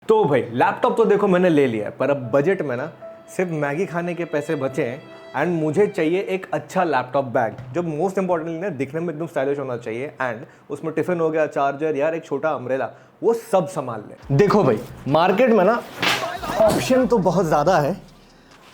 तो भाई लैपटॉप तो देखो मैंने ले लिया है, पर अब बजट में ना सिर्फ मैगी खाने के पैसे बचे हैं एंड मुझे चाहिए एक अच्छा लैपटॉप बैग जो मोस्ट इंपॉर्टेंटली ना दिखने में एकदम स्टाइलिश होना चाहिए एंड उसमें टिफिन हो गया, चार्जर, यार एक छोटा अम्ब्रेला, वो सब संभाल ले। देखो भाई मार्केट में ना ऑप्शन तो बहुत ज़्यादा है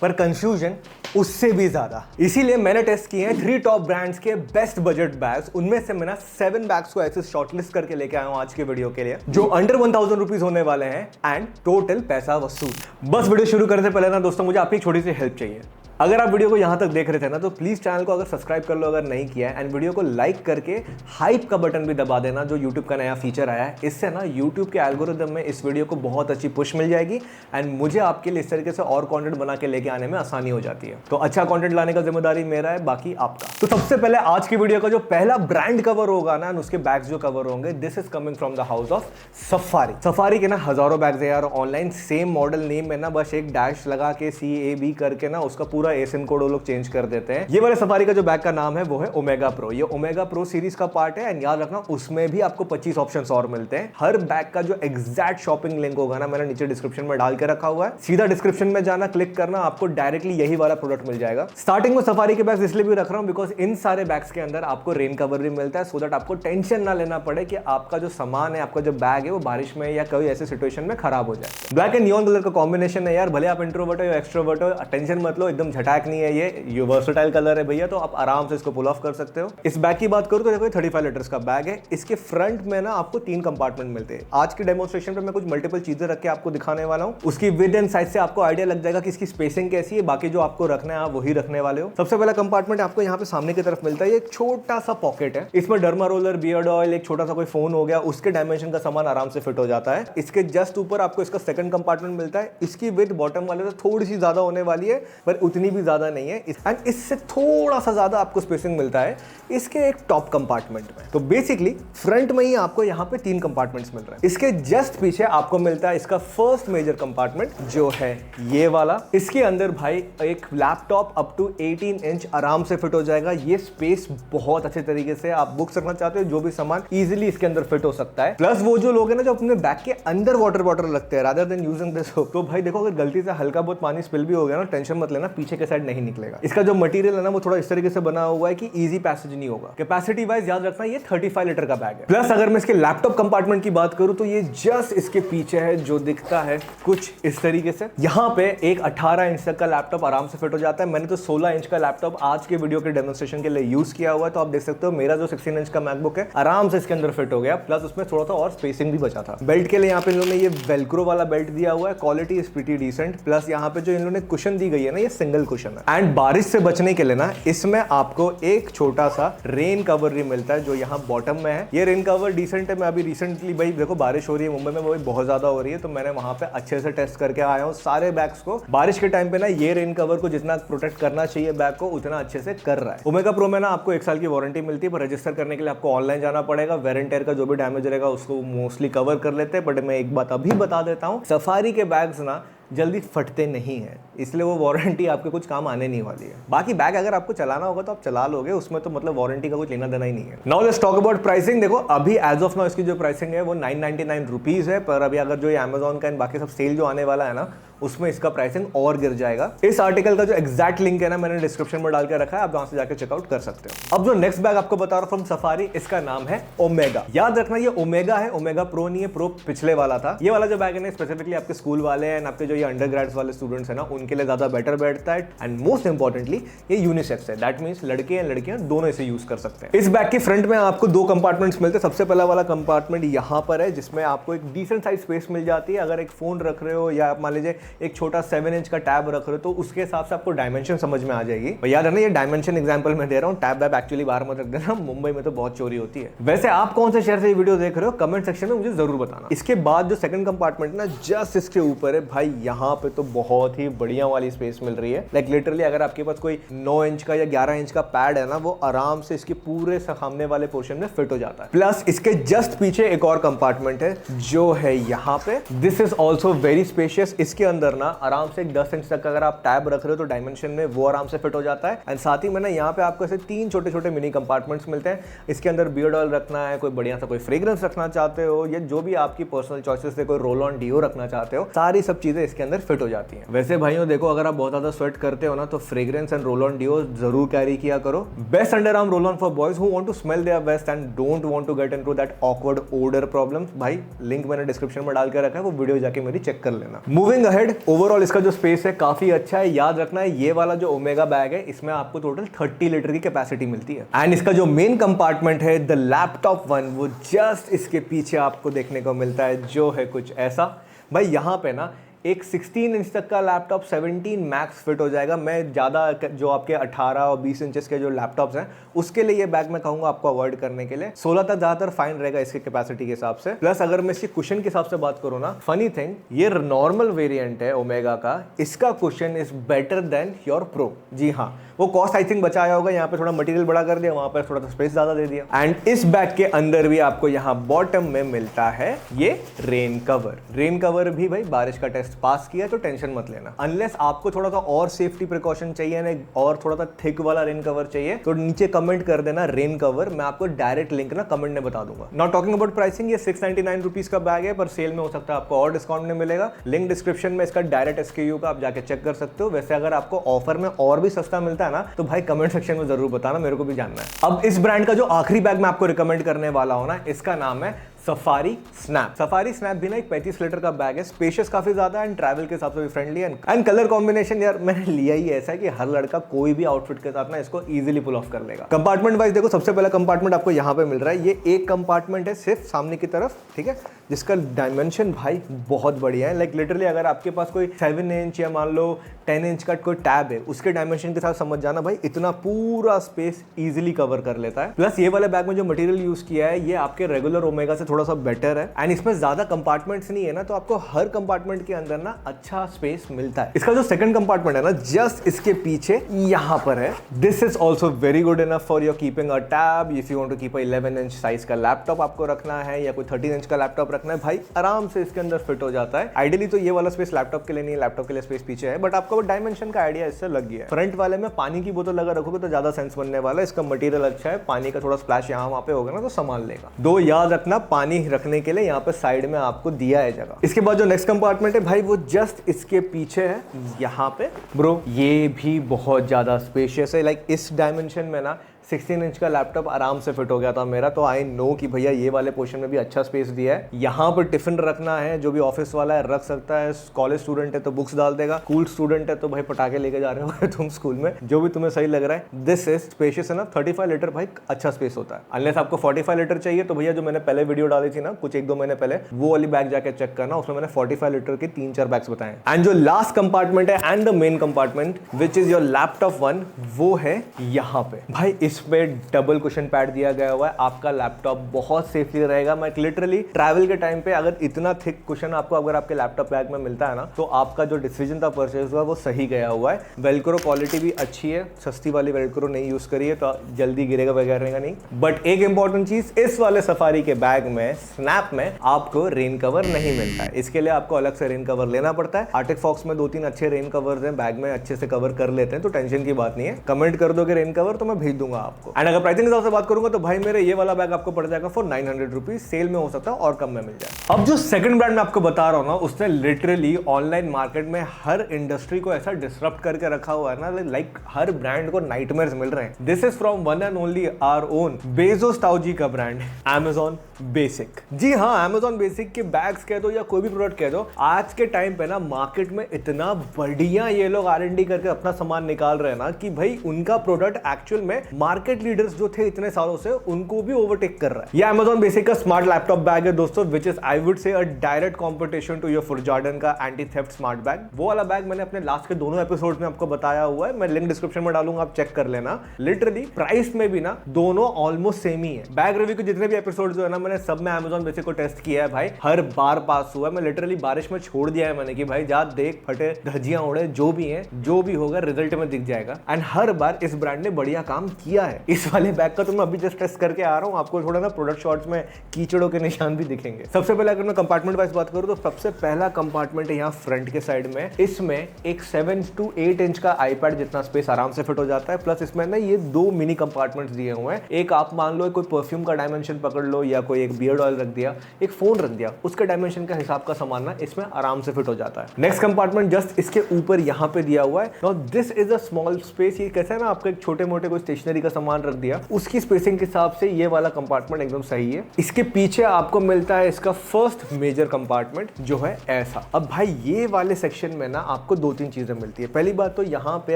पर कंफ्यूजन उससे भी ज्यादा, इसीलिए मैंने टेस्ट किए हैं 3 टॉप ब्रांड्स के बेस्ट बजट बैग्स। उनमें से मैं ना 7 बैग्स को ऐसे शॉर्टलिस्ट करके लेके आया हूं आज के वीडियो के लिए, जो अंडर 1000 रुपीज होने वाले हैं एंड टोटल पैसा वसूल। बस वीडियो शुरू करने से पहले ना दोस्तों मुझे आपकी छोटी सी हेल्प चाहिए। अगर आप वीडियो को यहां तक देख रहे थे ना तो प्लीज चैनल को अगर सब्सक्राइब कर लो अगर नहीं किया है, एंड वीडियो को लाइक करके हाइप का बटन भी दबा देना जो यूट्यूब का नया फीचर आया है। इससे ना यूट्यूब के एल्गोरिदम में इस वीडियो को बहुत अच्छी पुश मिल जाएगी एंड मुझे आपके लिए इस तरीके से और कंटेंट बना के लेके आने में आसानी हो जाती है। तो अच्छा कंटेंट लाने का जिम्मेदारी मेरा है, बाकी आपका। तो सबसे पहले आज की वीडियो का जो पहला ब्रांड कवर होगा ना, उसके बैग्स जो कवर होंगे, this is coming from the house of safari. Safari के ना हजारों बैग्स है यार ऑनलाइन, सेम मॉडल नेम में ना बस एक डैश लगा के CAB करके ना उसका पूरा एसिन कोड वो लोग चेंज कर देते हैं। ये वाले सफारी का जो बैग का नाम है वो है ओमेगा प्रो। ये ओमेगा प्रो सीरीज का पार्ट है एंड याद रखना उसमें भी आपको 25 ऑप्शंस और मिलते हैं। हर बैग का जो एग्जैक्ट शॉपिंग लिंक होगा ना मैंने नीचे डिस्क्रिप्शन में डाल के रखा हुआ है, सीधा डिस्क्रिप्शन में जाना, क्लिक करना, आपको डायरेक्टली यही वाला प्रोडक्ट मिल जाएगा। स्टार्टिंग में सफारी के बैग्स इसलिए भी रख रहा हूं बिकॉज इन सारे बैग्स के अंदर आपको रेन कवर भी मिलता है, सो दैट आपको टेंशन ना लेना पड़े कि आपका जो सामान है, आपका जो बैग है वो बारिश में या कोई ऐसे सिचुएशन में खराब हो जाए। ब्लैक एंड नियॉन कलर का कॉम्बिनेशन है यार, भले आप इंट्रोवर्ट हो या एक्सट्रोवर्ट हो, टेंशन मत लो, एकदम झटाक नहीं है, ये वर्सेटाइल कलर है भैया, तो आप आराम से इसको पुल ऑफ कर सकते हो। इस बैग की बात करूं तो देखो 35 लीटर्स का बैग है। इसके फ्रंट में ना आपको 3 कंपार्टमेंट मिलते हैं। आज की डेमोन्स्ट्रेशन पे मैं कुछ मल्टीपल चीजें रख के आपको दिखाने वाला हूं, उसकी विड्थ एंड साइज से आपको आइडिया लग जाएगा कि इसकी स्पेसिंग कैसी है। बाकी जो आपको रखना है आप वही रखने वाले हो। सबसे पहला कंपार्टमेंट आपको यहाँ पे सामने की तरफ मिलता है, ये एक छोटा सा पॉकेट है, इसमें डर्मा रोलर, बियर्ड ऑयल, एक छोटा सा कोई फोन हो गया, उसके डायमेंशन का सामान आराम से फिट हो जाता है। इसके जस्ट ऊपर आपको इसका सेकंड कंपार्टमेंट मिलता है। इसकी विड्थ बॉटम वाले से थोड़ी सी ज्यादा होने वाली है पर उतनी भी ज्यादा नहीं है, एंड इससे थोड़ा सा ज्यादा आपको स्पेसिंग मिलता है इसके एक टॉप कंपार्टमेंट में। तो बेसिकली फ्रंट में ही आपको यहाँ पे 3 कंपार्टमेंट्स मिल रहे हैं। इसके जस्ट पीछे आपको मिलता है इसका फर्स्ट मेजर कंपार्टमेंट जो है ये वाला। इसके अंदर भाई एक लैपटॉप अप टू 18 इंच आराम से फिट हो जाएगा। ये स्पेस बहुत अच्छे तरीके से आप बुक्स रखना चाहते हो, जो भी सामान इजीली इसके अंदर फिट हो सकता है। प्लस वो जो लोग हैं ना जो अपने बैग के अंदर वाटर बॉटल रखते हैं रादर देन यूजिंग दिस, तो भाई देखो अगर गलती से हल्का बहुत पानी स्पिल भी हो गया ना, टेंशन मत लेना, पीछे के साइड नहीं निकलेगा। इसका जो मटेरियल है ना वो थोड़ा इस तरीके से बना हुआ है कि इजी पैसेज नहीं होगा। कैपेसिटी वाइज याद रखना ये 35 लीटर का बैग है। प्लस अगर मैं इसके लैपटॉप कंपार्टमेंट की बात करूं तो ये जस्ट इसके पीछे है, जो दिखता है कुछ इस तरीके से। यहाँ पे एक 18 इंच तक का लैपटॉप आराम से फिट हो जाता है। मैंने तो 16 इंच का लैपटॉप आज के वीडियो के डेमोन्स्ट्रेशन के लिए यूज किया हुआ है, तो आप देख सकते हो मेरा जो 16 इंच का मैकबुक है आराम से इसके अंदर फिट हो गया। प्लस उसमें थोड़ा सा और स्पेसिंग भी बचा था। बेल्ट के लिए यहाँ पे इन्होंने ये वेलक्रो वाला बेल्ट दिया हुआ है, quality is pretty decent. Plus यहाँ पे जो इन्होंने कुशन दी गई है ना, ये सिंगल कुशन है। एंड बारिश से बचने के लिए ना इसमें आपको एक छोटा सा रेन कवर भी मिलता है जो यहाँ बॉटम में है। ये रेन कवर डिसेंट है। मैं अभी रिसेंटली भाई देखो बारिश हो रही है मुंबई में, वो बहुत ज्यादा हो रही है, तो मैंने वहां पे अच्छे से टेस्ट करके आया हूँ सारे बैग्स को। बारिश के टाइम पे ना ये रेन कवर को जितना प्रोटेक्ट करना चाहिए बैग को उतना अच्छे से कर रहा है। ओमेगा प्रो में ना आपको 1 साल की वारंटी मिलती है, पर रजिस्टर करने के लिए आपको ऑनलाइन जाना पड़ेगा। वेयर एंड टेयर का जो भी डैमेज रहेगा उसको मोस्टली कवर कर लेते हैं। बट मैं एक बात अभी बता देता हूँ, सफारी के बैग्स ना जल्दी फटते नहीं है, इसलिए वो वारंटी आपके कुछ काम आने नहीं वाली है। बाकी बैग अगर आपको चलाना होगा तो आप चला लोगे, उसमें तो मतलब वारंटी का कुछ लेना देना ही नहीं है। Now let's talk about pricing. देखो अभी एज ऑफ नाउ इसकी जो प्राइसिंग है वो 999 रुपीज है, पर अभी अगर जो ये अमेजॉन का बाकी सब सेल जो आने वाला है ना उसमें इसका प्राइसिंग और गिर जाएगा। इस आर्टिकल का जो एग्जैक्ट लिंक है ना मैंने डिस्क्रिप्शन में डाल के रखा है, आप वहां से जाकर चेकआउट कर सकते हो। अब जो नेक्स्ट बैग आपको बता रहा हूं फ्रॉम सफारी, इसका नाम है ओमेगा। याद रखना ये ओमेगा है, ओमेगा प्रो नहीं है, प्रो पिछले वाला था। ये वाला जो बैग है ना स्पेसिफिकली आपके स्कूल वाले हैं, आपके जो ये अंडरग्रेड्स वाले स्टूडेंट्स है ना उनके लिए ज्यादा बेटर बैठता है। एंड मोस्ट इंपॉर्टेंटली ये यूनिसेक्स है, दैट मींस लड़के या लड़कियां दोनों इसे यूज कर सकते हैं। इस बैग के फ्रंट में आपको 2 कंपार्टमेंट्स मिलते हैं। सबसे पहला वाला कंपार्टमेंट यहाँ पर है जिसमें आपको एक डिसेंट साइज स्पेस मिल जाती है। अगर एक फोन रख रहे हो या आप मान लीजिए एक छोटा 7 इंच का टैब रख रहे हो तो उसके हिसाब से आपको डायमेंशन समझ में आ जाएगी। याद है ना ये डायमेंशन एग्जांपल मैं दे रहा हूँ, टैब वैब एक्चुअली बाहर मत रख देना, मुंबई में तो बहुत चोरी होती है। वैसे आप कौन से शहर से ये वीडियो देख रहे हो कमेंट सेक्शन में मुझे जरूर बताना। इसके बाद जो सेकंड कंपार्टमेंट ना जस्ट इसके ऊपर है भाई, यहाँ पे तो बहुत ही बढ़िया वाली स्पेस मिल रही है। लाइक लिटरली अगर आपके पास कोई 9 इंच का या 11 इंच का पैड है ना वो आराम से इसके पूरे सामने वाले पोर्शन में फिट हो जाता है। प्लस इसके जस्ट पीछे एक और कंपार्टमेंट है जो है यहाँ पे, this is also very spacious. इसके अंदर अंदर ना आराम से एक 10 इंच तक अगर आप टैब रख रहे हो तो डायमेंशन में वो आराम से फिट हो जाता है। एंड साथ ही में ना यहाँ पे आपको ऐसे 3 छोटे छोटे मिनी कंपार्टमेंट्स मिलते हैं। इसके अंदर बियर्ड ऑयल रखना है, कोई बढ़िया सा कोई फ्रेग्रेंस रखना चाहते हो, या जो भी आपकी पर्सनल चॉइसेस से कोई रोल ऑन डिओ रखना चाहते हो, सारी सब चीजें इसके अंदर फिट हो जाती हैं। वैसे भाइयों देखो, अगर आप बहुत ज्यादा स्वेट करते हो ना तो fragrance and roll on deo जरूर कैरी किया करो। Best underarm roll on for boys who want to smell their best and don't want to get into that awkward odour problem. भाई लिंक मैंने description में डाल के रखा है, वो वीडियो जाके मेरी चेक कर लेना। मूविंग अहेड, ओवरऑल इसका जो स्पेस है काफी अच्छा है। याद रखना है ये वाला जो ओमेगा बैग है इसमें आपको टोटल 30 लीटर की कैपेसिटी मिलती है। एंड इसका जो मेन कंपार्टमेंट है द लैपटॉप वन, वो जस्ट इसके पीछे आपको देखने को मिलता है, जो है कुछ ऐसा। भाई यहाँ पे ना एक 16 इंच तक का लैपटॉप 17 मैक्स फिट हो जाएगा। मैं ज़्यादा जो आपके 18 और 20 इंचेस के जो लैपटॉप्स हैं उसके लिए ये बैग मैं कहूँगा आपको अवॉइड करने के लिए। 16 तक ज़्यादातर फाइन रहेगा इसकी कैपेसिटी के हिसाब से। प्लस अगर मैं इसकी कुशन के हिसाब से बात करूँ ना, फनी थिंग, ये नॉर्मल वेरिएंट है ओमेगा का, इसका cushion is better than your pro. जी हाँ, वो कॉस्ट आई थिंक बचाया होगा, यहाँ पे थोड़ा मटेरियल बड़ा कर दिया, वहाँ पर थोड़ा सा स्पेस ज़्यादा दे दिया। एंड इस बैग के अंदर भी आपको यहाँ बॉटम में मिलता है ये रेन कवर। रेन कवर भी भाई बारिश का टेस्ट पास किया तो टेंशन मत लेना। अनलेस आपको थोड़ा सा और सेफ्टी प्रिकॉशन चाहिए ना, और थोड़ा सा थिक वाला रेन कवर चाहिए, तो नीचे कमेंट कर देना रेन कवर, मैं आपको डायरेक्ट लिंक ना कमेंट में बता दूंगा। नॉट टॉकिंग अबाउट प्राइसिंग, ये 699 रुपीज का बैग है, पर सेल में हो सकता है आपको और डिस्काउंट में मिलेगा। लिंक डिस्क्रिप्शन में इसका डायरेक्ट SKU का आप जाके चेक कर सकते हो। वैसे अगर आपको ऑफर में और भी सस्ता मिलता है ना तो भाई कमेंट सेक्शन में जरूर बताना, मेरे को भी जानना है। अब इस ब्रांड का जो आखिरी बैग मैं आपको रिकमेंड करने वाला हूं ना, इसका नाम है सफारी स्नैप। सफारी स्नैप भी ना एक 35 लीटर का बैग है, स्पेशियस काफी ज्यादा एंड ट्रैवल के हिसाब से भी फ्रेंडली एंड कलर कॉम्बिनेशन यार मैंने लिया ही ऐसा है कि हर लड़का कोई भी आउटफिट के साथ ना इसको इजीली पुल ऑफ कर लेगा। कंपार्टमेंट वाइज देखो, सबसे पहला कंपार्टमेंट आपको यहाँ पे मिल रहा है, ये एक कंपार्टमेंट है सिर्फ सामने की तरफ, ठीक है, जिसका डायमेंशन भाई बहुत बढ़िया है। लाइक लिटरली अगर आपके पास कोई 7 इंच या मान लो 10 इंच का कोई टैब है, उसके डायमेंशन के साथ समझ जाना भाई इतना पूरा स्पेस इजीली कवर कर लेता है। प्लस ये वाले बैग में जो मटेरियल यूज किया है ये आपके रेगुलर ओमेगा से थोड़ा सा बेटर है एंड इसमें ज्यादा कंपार्टमेंट्स नहीं है ना, तो आपको हर कंपार्टमेंट के अंदर ना अच्छा स्पेस मिलता है। इसका जो सेकंड कंपार्टमेंट है ना, जस्ट इसके पीछे यहाँ पर है। This is also very good enough for your keeping a tab. If you want to keep 11 inch size का लैपटॉप आपको रखना है या कोई 13 इंच का लैपटॉप रखना है, भाई आराम से इसके अंदर फिट हो जाता है। आइडियली तो ये वाला स्पेस लैपटॉप के लिए नहीं है, लैपटॉप के लिए स्पेस पीछे है, बट आपको डायमेंशन का आइडिया इससे लग गया है। फ्रंट वाले में पानी की बोतल लगा रखोगे तो ज्यादा सेंस बनने वाला है। इसका मटेरियल अच्छा है, पानी का थोड़ा स्प्लैश यहाँ वहाँ पे होगा ना तो संभाल लेगा। दो याद रखना, पानी रखने के लिए यहाँ पे साइड में आपको दिया है जगह। इसके बाद जो नेक्स्ट कंपार्टमेंट है भाई वो जस्ट इसके पीछे है यहाँ पे। ब्रो ये भी बहुत ज्यादा स्पेशियस है। लाइक इस डायमेंशन में ना 16 इंच का लैपटॉप आराम से फिट हो गया था मेरा, तो आई नो कि भैया ये वाले पोर्शन में भी अच्छा स्पेस दिया है। यहाँ पर टिफिन रखना है, जो भी ऑफिस वाला है रख सकता है। कॉलेज स्टूडेंट है तो बुक्स डाल देगा, कूल स्टूडेंट है तो भाई पटाखे लेके जा रहे हो तुम स्कूल में, जो भी तुम्हें सही लग रहा है। दिस इज स्पेशियस है ना, 35 लीटर भाई अच्छा स्पेस होता है। अनलेस आपको 45 लीटर चाहिए तो भैया जो मैंने पहले वीडियो डाली थी ना कुछ 1-2 महीने पहले, वो वाली बैग जाके चेक करना, उसमें मैंने 45 लीटर के 3-4 बैग्स बताए। एंड जो लास्ट कंपार्टमेंट है and the main compartment which is your laptop one, वो है यहाँ पे। भाई इसमें डबल कुशन पैड दिया गया हुआ है, आपका लैपटॉप बहुत सेफली रहेगा। मैं लिटरली ट्रैवल के टाइम पे अगर इतना थिक कुशन आपको अगर आपके लैपटॉप बैग में मिलता है ना, तो आपका जो डिसीजन था परचेज हुआ वो सही गया हुआ है। वेलक्रो क्वालिटी भी अच्छी है, सस्ती वाली वेलक्रो नहीं यूज करिए तो जल्दी गिरेगा वगैरह नहीं। बट एक इंपॉर्टेंट चीज, इस वाले सफारी के बैग में स्नैप में आपको रेन कवर नहीं मिलता है, इसके लिए आपको अलग से रेन कवर लेना पड़ता है। आर्टिक फॉक्स में 2-3 अच्छे रेन कवर्स हैं, बैग में अच्छे से कवर कर लेते हैं, तो टेंशन की बात नहीं है। कमेंट कर दोगे रेन कवर तो मैं भेज दूंगा आपको। एंड अगर प्राइसिंग के हिसाब से बात करूंगा तो भाई मेरे ये वाला बैग आपको पड़ जाएगा फॉर 900 रुपीज। सेल में हो सकता है और कम में मिल जाए। अब जो सेकंड ब्रांड मैं आपको बता रहा हूं ना, उसने लिटरली ऑनलाइन मार्केट में हर इंडस्ट्री को ऐसा डिसरप्ट करके रखा हुआ है ना, लाइक हर ब्रांड को नाइटमेयर्स मिल रहे हैं। This is from one and only our own Bezos ताऊजी का ब्रांड Amazon बेसिक। जी हाँ, Amazon बेसिक के बैग्स कह दो या कोई भी प्रोडक्ट कह दो, आज के टाइम पे ना मार्केट में इतना बढ़िया ये लोग R&D करके अपना सामान निकाल रहे हैं ना कि भाई उनका प्रोडक्ट एक्चुअल में मार्केट लीडर्स जो थे इतने सालों से उनको भी ओवरटेक कर रहा है। ये Amazon बेसिक का स्मार्ट लैपटॉप बैग है दोस्तों, which is I would say a direct competition to your फुरजार्डन का एंटी थेफ्ट स्मार्ट बैग। वो वाला बैग मैंने अपने लास्ट के दोनों एपिसोड में आपको बताया हुआ है, मैं लिंक डिस्क्रिप्शन में डालूंगा, आप चेक कर लेना। लिटरली प्राइस में भी ना दोनों ऑलमोस्ट सेम ही है। बैग रिव्यू के जितने भी एपिसोड जो है ना, मैंने सब में Amazon बेसिक को टेस्ट किया है भाई, हर बार पास हुआ है। मैं लिटरली बारिश में छोड़ दिया है मैंने कि भाई जा देख, फटे धज्जियां उड़े, जो भी है जो भी होगा रिजल्ट में दिख जाएगा। एंड हर बार इस ब्रांड ने बढ़िया काम किया किया है। इस वाले बैग का तो मैं अभी जस्ट टेस्ट करके आ रहा हूँ, आपको थोड़ा ना प्रोडक्ट शॉट्स में कीचड़ों के निशान भी दिखेंगे। सबसे पहले अगर मैं कंपार्टमेंट वाइज बात करूँ तो सबसे पहला कंपार्टमेंट है यहाँ फ्रंट के साइड में। इसमें एक 7 to 8 इंच का आईपैड जितना स्पेस आराम से फिट हो जाता है। प्लस इसमें ना ये 2 मिनी कंपार्टमेंट्स दिए हुए हैं। एक आप मान लो कोई परफ्यूम का डायमेंशन पकड़ लो या कोई एक बियर्ड ऑयल रख दिया, एक फोन रख दिया, उसके डायमेंशन का हिसाब का सामान ना इसमें आराम से फिट हो जाता है। नेक्स्ट कंपार्टमेंट जस्ट इसके ऊपर यहाँ पे दिया हुआ है। Now this is a small space. ये कैसा है ना, आपका एक छोटे मोटे कोई स्टेशनरी का सामान रख दिया, उसकी स्पेसिंग के हिसाब से ये वाला कंपार्टमेंट एकदम सही है। इसके पीछे आपको मिलता है इसका फर्स्ट मेजर कंपार्टमेंट जो है ऐसा। अब भाई ये वाले सेक्शन में ना आपको 2-3 चीजें मिलती है। पहली बात तो यहाँ पे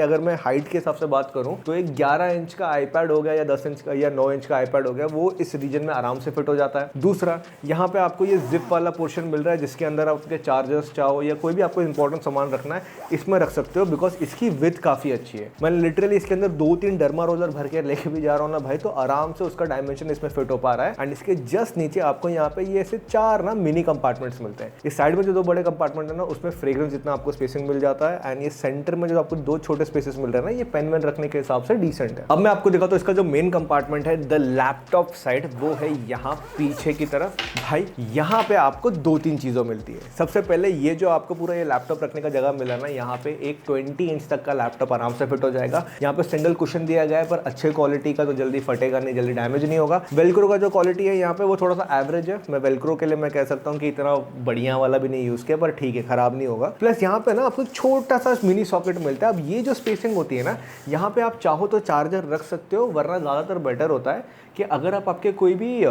अगर मैं हाइट के हिसाब से बात करूं तो एक 11 इंच का आईपैड हो गया या 10 इंच का या 9 इंच का आईपैड हो गया, वो इस रीजन में आराम से फिट हो जाता है। दूसरा, यहाँ पे आपको ये जिप वाला पोर्शन मिल रहा है जिसके अंदर आपके चार्जर्स चाहो या कोई भी आपको इंपॉर्टेंट सामान रखना है इसमें रख सकते हो, बिकॉज इसकी विड्थ काफी अच्छी है। मैं लिटरली इसके अंदर 2-3 डर्मा रोलर भर के लेके भी जा रहा हूँ ना भाई, तो आराम से उसका डायमेंशन इसमें फिट हो पा रहा है। एंड इसके जस्ट नीचे आपको यहाँ पे ये ऐसे 4 ना मिनी कंपार्टमेंट्स मिलते हैं। इस साइड में जो 2 बड़े कंपार्टमेंट है ना उसमें फ्रेग्रेंस जितना आपको स्पेसिंग मिल जाता है। एंड ये सेंटर में जो आपको 2 छोटे स्पेसेस मिल रहे हैं ना, ये पेन वेन रखने के हिसाब से डिसेंट है। अब मैं आपको दिखाता हूं इसका जो मेन कंपार्टमेंट है द लैपटॉप साइड, वो है यहाँ पीछे की तरफ। भाई यहाँ पे आपको 2-3 चीजों मिलती है। सबसे पहले ये जो आपको पूरा ये लैपटॉप रखने का जगह मिला ना, यहाँ पे एक 20 इंच तक का लैपटॉप आराम से फिट हो जाएगा। यहाँ पे सिंगल कुशन दिया गया है पर अच्छे क्वालिटी का, तो जल्दी फटेगा नहीं, जल्दी डैमेज नहीं होगा। वेलक्रो का जो क्वालिटी है यहाँ पे वो थोड़ा सा एवरेज है। मैं वेलक्रो के लिए मैं कह सकता हूँ कि इतना बढ़िया वाला भी नहीं यूज किया, पर ठीक है, खराब नहीं होगा। प्लस यहाँ पे ना आपको छोटा सा मिनी सॉकेट मिलता है। अब ये जो स्पेसिंग होती है ना, यहाँ पे आप चाहो तो चार्जर रख सकते हो, वरना ज़्यादातर बेटर होता है कि अगर आप आपके कोई भी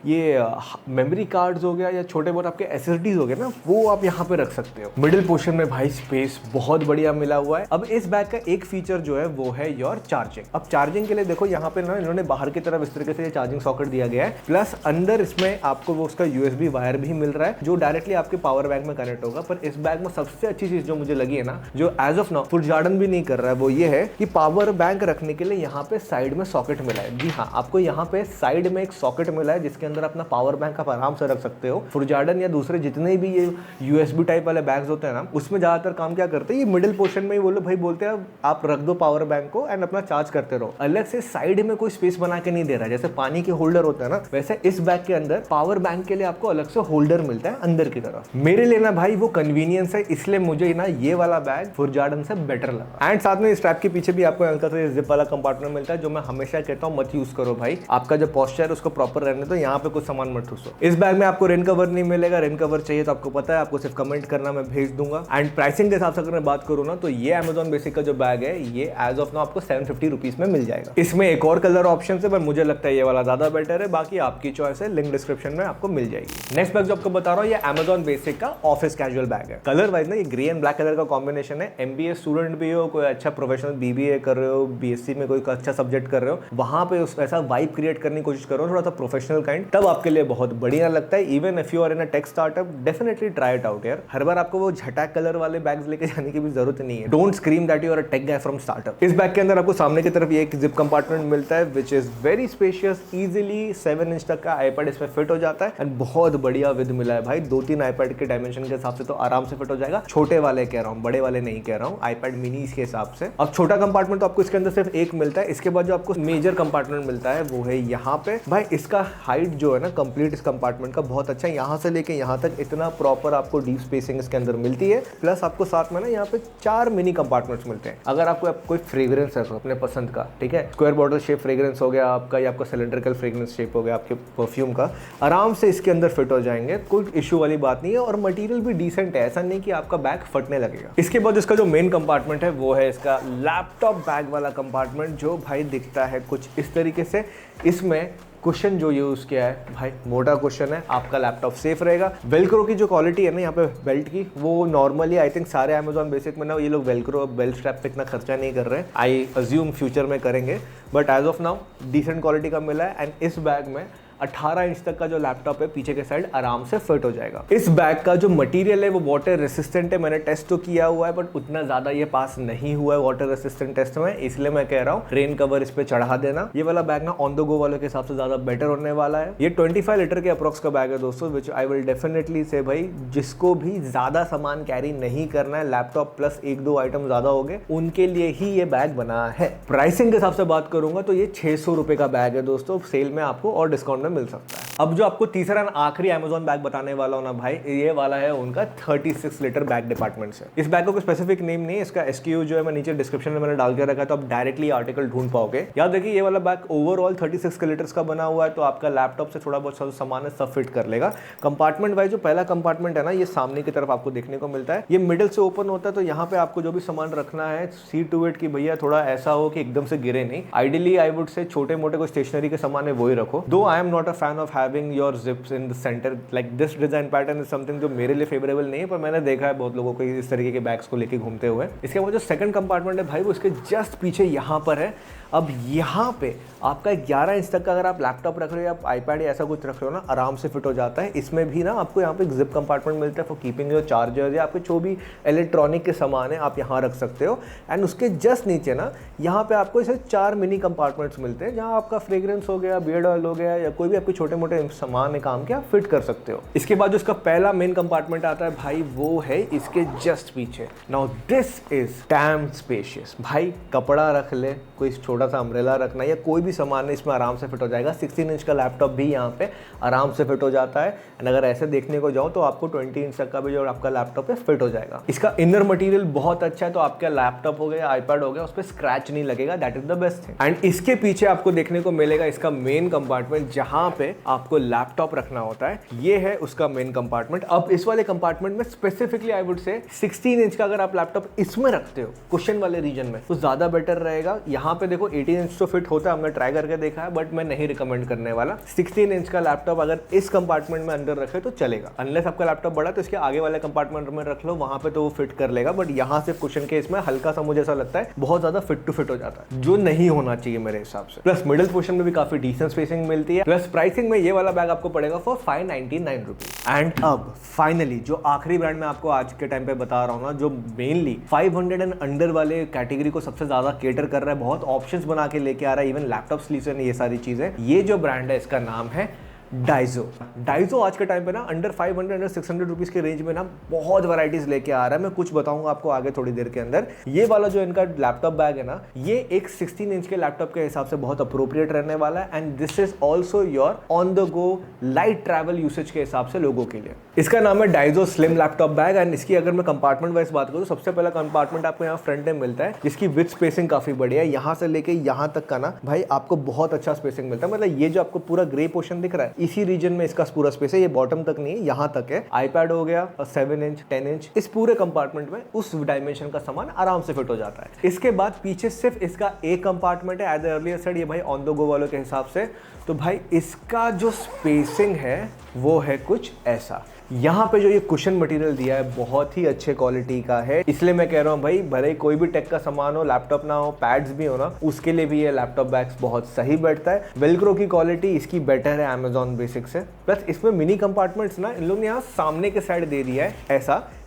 ये मेमोरी कार्ड्स हो गया या छोटे बहुत आपके एसएसडीज हो गए ना, वो आप यहाँ पे रख सकते हो। मिडिल पोर्शन में भाई स्पेस बहुत बढ़िया मिला हुआ है। अब इस बैग का एक फीचर जो है वो है योर चार्जिंग। अब चार्जिंग के लिए देखो यहाँ पे ना इन्होंने बाहर की तरफ इस तरीके से ये चार्जिंग सॉकेट दिया गया है। प्लस अंदर इसमें आपको वो उसका यूएसबी वायर भी मिल रहा है जो डायरेक्टली आपके पावर बैंक में कनेक्ट होगा। पर इस बैग में सबसे अच्छी चीज जो मुझे लगी है ना, जो एज ऑफ नाउ फुटजार्डन भी नहीं कर रहा है, वो ये है कि पावर बैंक रखने के लिए यहाँ पे साइड में सॉकेट मिला है। जी हाँ, आपको यहाँ पे साइड में एक सॉकेट मिला है जिसके अंदर अपना पावर बैंक आप आराम से रख सकते हो। फुटजार्डन या दूसरे जितने भी ये यूएसबी टाइप वाले बैग्स होते हैं ना, उसमें ज्यादातर काम क्या करते हैं, ये मिडिल पोर्शन में ही बोलो भाई, बोलते हैं आप रख दो पावर बैंक को एंड अपना चार्ज करते रहो। अलग से साइड में कोई स्पेस बना के नहीं दे रहा है। जैसे पानी के होल्डर होता है ना, वैसे इस बैग के अंदर पावर बैंक के लिए आपको अलग से होल्डर मिलता है अंदर की तरफ। मेरे लिए ना भाई वो कन्वीनियंस है, इसलिए मुझे ना ये वाला बैग फुटजार्डन से बेटर लगा। एंड साथ में इस स्ट्रैप के पीछे भी आपको हल्का सा जिप वाला कंपार्टमेंट मिलता है, जो मैं हमेशा कहता हूँ मत यूज करो भाई। आपका जो पोस्चर है उसको प्रॉपर रहने दो, यहाँ पे कुछ सामान मत ठूसो। इस बैग में आपको रेन कवर नहीं मिलेगा। रेन कवर चाहिए तो आपको पता है, आपको सिर्फ कमेंट करना, मैं भेज दूंगा। एंड प्राइसिंग के हिसाब से अगर मैं बात करूँ ना, तो ये अमेजॉन बेसिक का जो बैग है ये एज ऑफ नाउ आपको 750 रुपीज में मिल जाएगा। इसमें एक और कलर ऑप्शन है, पर मुझे लगता है ये वाला ज्यादा बेटर है। बाकी आपकी चॉइस है, लिंक डिस्क्रिप्शन में आपको मिल जाएगी। नेक्स्ट बैग जो आपको बता रहा हूँ, ये अमेजॉन बेसिक का ऑफिस कैजुअल बैग है। कलर वाइज ना ये ग्रे एंड ब्लैक कलर का कॉम्बिनेशन है। एमबीए स्टूडेंट भी हो, कोई अच्छा प्रोफेशनल बीबीए कर रहे हो, बीएससी में कोई अच्छा सब्जेक्ट कर रहे हो, वहां पे ऐसा वाइब क्रिएट करने की कोशिश करो, थोड़ा सा प्रोफेशनल काइंड, तब आपके लिए बहुत बढ़िया लगता है। Even if you are in a tech startup, definitely try it out यार। हर बार आपको वो झटाक कलर वाले बैग्स लेके जाने की भी जरूरत नहीं है। Don't scream that you are a tech guy from startup. इस बैग के अंदर आपको सामने की तरफ ये एक जिप कंपार्टमेंट मिलता है which is very spacious. Easily 7 inch तक का आईपैड इसमें फिट हो जाता है एंड बहुत बढ़िया विद मिला है भाई। 2-3 आईपैड के डायमेंशन के हिसाब से तो आराम से फिट हो जाएगा। छोटे वाले कह रहा हूँ, बड़े वाले नहीं कह रहा हूँ, आईपैड मिनी के हिसाब से। अब छोटा कंपार्टमेंट तो आपको इसके अंदर सिर्फ एक मिलता है। इसके बाद जो आपको मेजर कंपार्टमेंट मिलता है वो है यहाँ पे। भाई इसका हाइट जो है ना कंप्लीट इस कंपार्टमेंट का बहुत अच्छा है। यहाँ से लेके यहाँ तक इतना प्रॉपर आपको डीप स्पेसिंग इसके अंदर मिलती है। प्लस आपको साथ में ना यहाँ पे 4 मिनी कंपार्टमेंट्स मिलते हैं। अगर आपको कोई फ्रेग्रेंस है अपने पसंद का, ठीक है, स्क्वायर बॉटल शेप फ्रेग्रेंस हो गया आपका, या आपका सिलेंड्रिकल फ्रेग्रेंस शेप हो गया आपके परफ्यूम का, आराम से इसके अंदर फिट हो जाएंगे। कोई इशू वाली बात नहीं है। और मटेरियल भी डिसेंट है, ऐसा नहीं कि आपका बैग फटने लगेगा। इसके बाद इसका जो मेन कंपार्टमेंट है वो है इसका लैपटॉप बैग वाला कंपार्टमेंट, जो भाई दिखता है कुछ इस तरीके से। इसमें कुशन जो यूज किया है भाई, मोटा कुशन है, आपका लैपटॉप सेफ रहेगा। वेलक्रो की जो क्वालिटी है ना यहाँ पे बेल्ट की, वो नॉर्मली आई थिंक सारे अमेजॉन बेसिक में ना ये लोग वेलक्रो बेल्ट स्ट्रैप पे इतना खर्चा नहीं कर रहे हैं। आई अज्यूम फ्यूचर में करेंगे, but as of now decent quality का मिला है। एंड इस बैग में 18 इंच तक का जो लैपटॉप है पीछे के साइड आराम से फिट हो जाएगा। इस बैग का जो मटेरियल है वो वाटर रेसिस्टेंट है, मैंने टेस्ट तो किया हुआ है बट उतना ज्यादा ये पास नहीं हुआ है वाटर रेसिस्टेंट टेस्ट में, इसलिए मैं कह रहा हूँ रेन कवर इस पे चढ़ा देना। ये वाला बैग ना ऑन द गो वालों के हिसाब से ज्यादा बेटर होने वाला है। ये 25 लीटर के अप्रॉक्स का बैग है दोस्तों, विच आई विल डेफिनेटली से भाई जिसको भी ज्यादा सामान कैरी नहीं करना है, लैपटॉप प्लस एक दो आइटम ज्यादा हो गए, उनके लिए ही ये बैग बना है। प्राइसिंग के हिसाब से बात करूंगा तो ये 600 रुपए का बैग है दोस्तों, सेल में आपको और डिस्काउंट में मिल सकता है। अब जो आपको तीसरा आखिरी अमेज़न बैग बताने वाला हूं ना भाई, ये वाला है उनका 36 लीटर बैग डिपार्टमेंट से। इस बैग को कोई स्पेसिफिक नेम नहीं है, इसका एसक्यू जो है मैं नीचे डिस्क्रिप्शन में मैंने डाल के रखा है, तो आप डायरेक्टली आर्टिकल ढूंढ पाओगे। याद देखिए ये वाला बैग ओवरऑल 36 लीटर्स का बना हुआ है, तो आपका लैपटॉप से थोड़ा बहुत सामान है सब फिट कर लेगा। कंपार्टमेंट वाइज जो पहला कंपार्टमेंट है ना, ये सामने की तरफ आपको देखने को मिलता है, ये मिडिल से ओपन होता है, तो यहाँ पे आपको जो भी सामान रखना है सी टू इट की भैया थोड़ा ऐसा हो कि एकदम से गिरे नहीं। आइडियली आई वुड से छोटे मोटे कोई स्टेशनरी के सामान है वो ही रखो। Though I am not a fan of having your zips in the centre, like this design pattern is something जो मेरे लिए फेवरेबल नहीं है, पर मैंने देखा है बहुत लोगों को इस तरीके के बैग्स को लेके घूमते हुए। इसके बाद जो सेकंड कंपार्टमेंट है भाई वो इसके जस्ट पीछे यहाँ पर है। अब यहाँ पे आपका 11 इंच तक का अगर आप लैपटॉप रख रहे हो या आईपैड या ऐसा कुछ रख रहे हो ना, आराम से फिट हो जाता है। इसमें भी ना आपको यहाँ पे एक जिप कंपार्टमेंट मिलता है फॉर कीपिंग योर चार्जर या आपके जो भी इलेक्ट्रॉनिक के सामान है आप यहाँ रख सकते हो। एंड उसके जस्ट नीचे ना यहाँ पे आपको इसे 4 मिनी कंपार्टमेंट्स मिलते हैं, जहाँ आपका फ्रेग्रेंस हो गया, बियर्ड ऑयल हो गया या कोई भी आपके छोटे मोटे सामान है काम के, आप फिट कर सकते हो। इसके बाद जो इसका पहला मेन कंपार्टमेंट आता है भाई वो है इसके जस्ट पीछे। Now this is damn spacious भाई, कपड़ा रख ले, कोई छोटा सा अम्ब्रेला रखना या कोई भी सामान है इसमें आराम से फिट हो जाएगा। 16 इंच का लैपटॉप भी यहाँ पे आराम से फिट हो जाता है। एंड अगर ऐसे देखने को जाऊँ तो आपको 20 इंच तक का भी जो आपका लैपटॉप है फिट हो जाएगा। इसका इनर मटेरियल बहुत अच्छा है, तो आपका लैपटॉप हो गया, आईपैड हो गया, उस पर स्क्रैच नहीं लगेगा, that is the best thing. And इसके पीछे आपको देखने को मिलेगा इसका मेन कंपार्टमेंट, जहां पे आपको लैपटॉप रखना होता है, ये है उसका मेन कंपार्टमेंट। अब इस वाले कंपार्टमेंट में स्पेसिफिकली आई वुड से 16 इंच का अगर आप लैपटॉप इसमें रखते हो कुशन वाले रीजन में तो ज्यादा बेटर रहेगा। यहाँ पे देखो 18 इंच तो फिट होता है, हमने ट्राई करके देखा है, बट मैं नहीं रिकमेंड करने वाला। 16 इंच का लैपटॉप अगर इस कंपार्टमेंट में अंदर रखे तो चलेगा, अनलेस आपका लैपटॉप बड़ा तो इसके आगे वाले कंपार्टमेंट में रख लो, वहां पे तो वो फिट कर लेगा। बट यहाँ से कुशन के इसमें हल्का सा मुझे ऐसा लगता है बहुत ज्यादा फिट टू फिट हो जाता है, जो नहीं होना चाहिए मेरे हिसाब से। प्लस मिडिल पोर्शन में भी काफी डिसेंट स्पेसिंग मिलती है। प्लस प्राइसिंग में ये वाला बैग आपको पड़ेगा फॉर 599 रुपीज। एंड अब फाइनली जो आखिरी ब्रांड में आपको आज के टाइम पे बता रहा हूँ ना, जो मेनली 500 एंड अंडर वाले कैटेगरी को सबसे ज्यादा केटर कर रहा है, बहुत ऑप्शंस बना के लेके आ रहा है, इवन लैपटॉप स्लीव्स ये सारी चीजें। ये जो ब्रांड है इसका नाम है डाइजो। डाइजो आज के टाइम पे ना अंडर 500 अंडर 600 रुपीज के रेंज में ना बहुत वैरायटीज लेके आ रहा है। मैं कुछ बताऊंगा आपको आगे थोड़ी देर के अंदर। ये वाला जो इनका लैपटॉप बैग है ना, ये एक 16 इंच के लैपटॉप के हिसाब से बहुत अप्रोप्रिएट रहने वाला है। And this is also your on the go light travel usage के हिसाब से लोगों के लिए। इसका नाम है Dizo slim laptop bag. And इसकी अगर मैं कंपार्टमेंट वाइज बात करूँ, सबसे पहला कंपार्टमेंट आपको यहाँ फ्रंट में मिलता है, जिसकी विथ स्पेसिंग काफी बढ़िया है। यहाँ से लेके यहाँ तक का ना भाई आपको बहुत अच्छा स्पेसिंग मिलता है। मतलब ये जो आपको पूरा ग्रे पोर्शन दिख रहा है, इसी रीजन में इसका पूरा स्पेस है, ये बॉटम तक नहीं है, यहाँ तक है। आईपैड हो गया 7 इंच 10 इंच, इस पूरे कंपार्टमेंट में उस डायमेंशन का सामान आराम से फिट हो जाता है। इसके बाद पीछे सिर्फ इसका एक कंपार्टमेंट है, एज अर्लियर सेड, ये भाई ऑन द गो वालों के हिसाब से। तो भाई इसका जो स्पेसिंग है वो है कुछ ऐसा। यहाँ पे जो ये कुशन मटेरियल दिया है बहुत ही अच्छे क्वालिटी का है, इसलिए मैं कह रहा हूँ भाई भले ही कोई भी टेक का सामान हो, लैपटॉप ना हो, पैड्स भी हो ना, उसके लिए भी ये लैपटॉप बैग्स बहुत सही बैठता है। वेलक्रो की क्वालिटी इसकी बेटर है अमेज़न बेसिक से। प्लस इसमें मिनी कंपार्टमेंट्स ना इन लोगों ने यहाँ सामने के साइड दे दिया है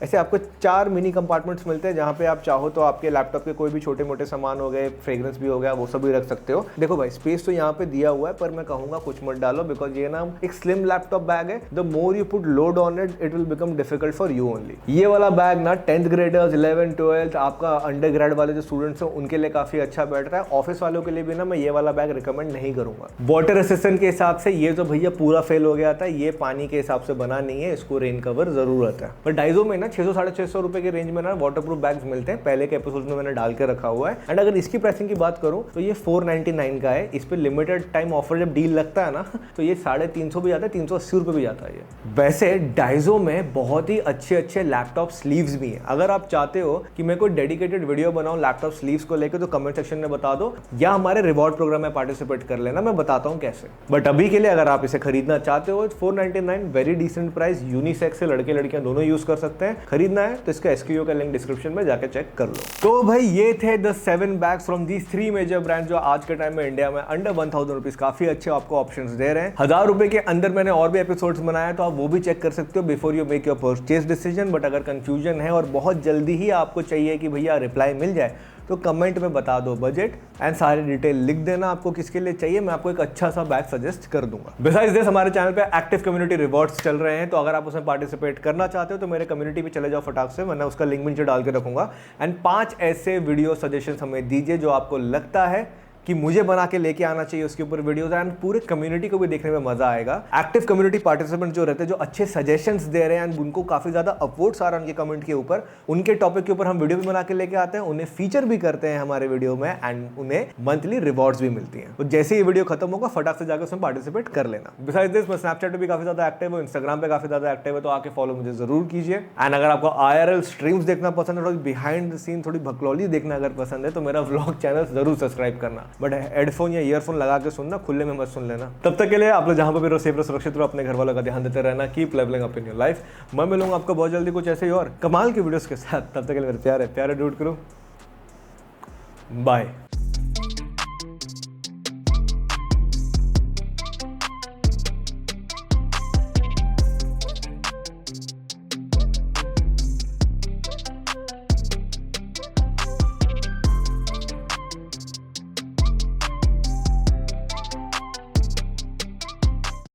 ऐसे आपको 4 मिनी कंपार्टमेंट्स मिलते हैं, जहाँ पे आप चाहो तो आपके लैपटॉप के कोई भी छोटे मोटे सामान हो गए, फ्रेग्रेंस भी हो गया, वो सब भी रख सकते हो। देखो भाई स्पेस तो यहाँ पे दिया हुआ है, पर मैं कहूँगा कुछ मत डालो, बिकॉज ये ना एक स्लिम लैपटॉप बैग है। The more you put load on it, it will become difficult for you only. ये वाला बैग ना 10th ग्रेडर्स 11th 12th आपका अंडर ग्रेड वाले जो स्टूडेंट्स हैं उनके लिए काफी अच्छा बैठ रहा है। ऑफिस वालों के लिए भी ना मैं ये वाला बैग रिकमेंड नहीं करूंगा। वाटर रेसिस्टेंट के हिसाब से ये तो भैया पूरा फेल हो गया था, ये पानी के हिसाब से बना नहीं है, इसको रेन कवर जरूरत है। पर डाइजो में ना 600 650 रुपए के रेंज में ना वाटरप्रूफ बैग्स मिलते हैं, पहले के एपिसोड में मैंने डाल के रखा हुआ है। एंड अगर इसकी प्राइसिंग की बात करूं तो ये 499 का है। इस पे लिमिटेड टाइम ऑफर जब डील लगता है ना तो ये 350 भी जाता है, 380 रुपए भी जाता है। ये वैसे डाइजो में बहुत ही अच्छे अच्छे लैपटॉप स्लीव्स भी हैं। अगर आप चाहते हो कि मैं कोई डेडिकेटेड वीडियो बनाऊं लैपटॉप स्लीव्स को लेकर, तो कमेंट सेक्शन में बता दो, या हमारे रिवॉर्ड प्रोग्राम में पार्टिसिपेट कर लेना, मैं बताता हूं कैसे। बट अभी के लिए अगर आप इसे खरीदना चाहते हो, 499 वेरी डिसेंट प्राइस, यूनिसेक्स से लड़के लड़कियां दोनों यूज कर सकते हैं। खरीदना है तो इसका एसक्यूओ का लिंक डिस्क्रिप्शन में जाकर चेक कर लो। तो भाई ये थे the 7 bags from these 3 major brand जो आज के टाइम में इंडिया में अंडर 1000 रुपीज काफी अच्छे आपको ऑप्शंस दे रहे हैं। 1000 रुपए के अंदर मैंने और भी एपिसोड्स बनाए तो आप वो भी चेक कर सकते हो before you make your purchase decision. But अगर कंफ्यूजन है और बहुत जल्दी ही आपको चाहिए कि भैया रिप्लाई मिल जाए, तो कमेंट में बता दो बजट एंड सारे डिटेल लिख देना आपको किसके लिए चाहिए, मैं आपको एक अच्छा सा बैग सजेस्ट कर दूंगा। बिसाइड्स दिस हमारे चैनल पे एक्टिव कम्युनिटी रिवॉर्ड्स चल रहे हैं, तो अगर आप उसमें पार्टिसिपेट करना चाहते हो तो मेरे कम्युनिटी पे चले जाओ फटाक से, मैंने उसका लिंक भी नीचे डाल के रखूंगा। एंड 5 ऐसे वीडियो सजेशन हमें दीजिए जो आपको लगता है कि मुझे बना के लेके आना चाहिए उसके ऊपर वीडियोस, एंड पूरे कम्युनिटी को भी देखने में मजा आएगा। एक्टिव कम्युनिटी पार्टिसिपेंट जो रहते हैं, जो अच्छे सजेशंस दे रहे हैं एंड उनको काफी ज्यादा अपवोट्स आ रहा है उनके कमेंट के ऊपर, उनके टॉपिक के ऊपर हम वीडियो भी बना के लेके आते हैं, उन्हें फीचर भी करते हैं हमारे वीडियो में, एंड उन्हें मंथली रिवॉर्ड्स भी मिलती हैं। तो जैसे ये वीडियो खत्म होगा फटाक से जाकर उसमें पार्टिसिपेट कर लेना। बिसाइड्स दिस मैं स्नैपचैट पे भी काफी ज्यादा एक्टिव हूँ, इंस्टाग्राम पे काफी ज्यादा एक्टिव है, तो आके फॉलो मुझे जरूर कीजिए। एंड अगर आपको IRL स्ट्रीम्स देखना पसंद है, थोड़ी बिहाइंड द सीन थोड़ी भकलौली देखना अगर पसंद है, तो मेरा व्लॉग चैनल जरूर सब्सक्राइब करना। बट हेडफोन या ईयरफोन लगा के सुनना, खुले में मत सुन लेना। तब तक के लिए आप लोग जहां पर भी रहो, सेफ रहो, सुरक्षित रहो, अपने घर वालों का ध्यान देते रहना। Keep levelling up in your life. मैं मिलूंगा आपको बहुत जल्दी कुछ ऐसे ही और कमाल की वीडियोस के साथ। तब तक के लिए मेरे प्यारे डूड करो, बाय।